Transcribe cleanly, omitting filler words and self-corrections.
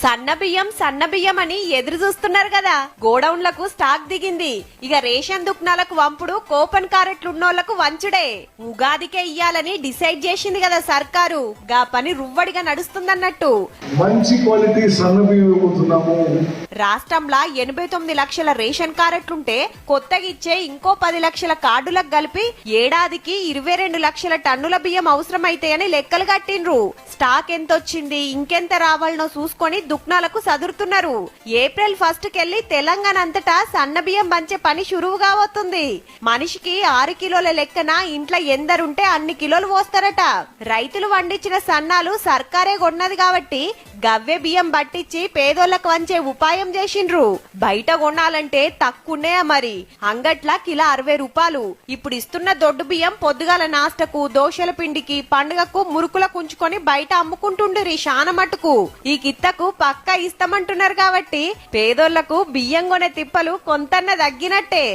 సన్న బియ్యం అని ఎదురు చూస్తున్నారు కదా. గోడౌన్లకు స్టాక్ దిగింది. ఇక రేషన్ దుకాణాలకు వంపుడు, కూపన్ కారెట్లున్నోళ్లకు వంచుడే. ఉగాదికే ఇయ్యాలని డిసైడ్ చేసింది కదా సర్కారు. గా పని రువ్వడిగా నడుస్తుందన్నట్టు. మంచి క్వాలిటీ సన్న బియ్యం ఇవ్వబోతున్నాము. రాష్ట్రంలో 89 లక్షల రేషన్ కార్డులుంటే కొత్తగా ఇచ్చే ఇంకో 10 లక్షల కార్డులకు కలిపి ఏడాదికి 22 లక్షల టన్నుల బియ్యం అవసరమైతాయని లెక్కలు కట్టిండ్రు. స్టాక్ ఎంతొచ్చింది, ఇంకెంత రావాలనో చూసుకొని దుకాణాలకు సదురుతున్నారు. ఏప్రిల్ 1 కెళ్లి తెలంగాణ అంతటా సన్న బియ్యం పంచే పని షురువుగా అవుతుంది. మనిషికి 6 కిలోల లెక్కన ఇంట్లో ఎందరుంటే అన్ని కిలోలు పోస్తారట. రైతులు వండించిన సన్నాలు సర్కారే కొన్నది కాబట్టి గవ్వే బియ్యం పట్టించి పేదోళ్లకు వంచే ఉపాయం చేసిండ్రు. బయట కొనాలంటే తక్కువన్నాయా మరి. అంగట్ల కిలో 60 రూపాయలు. ఇప్పుడు ఇస్తున్న దొడ్డు బియ్యం పొద్దుగాల నాష్టకు, దోశల పిండికి, పండుగకు మురుకులకు ఉంచుకొని బయట అమ్ముకుంటుండ్రి శాన మట్టుకు. ఈ కిత్తకు పక్కా ఇస్తామంటున్నారు కాబట్టి పేదోళ్లకు బియ్యం కొనే తిప్పలు కొంతన్న తగ్గినట్టే.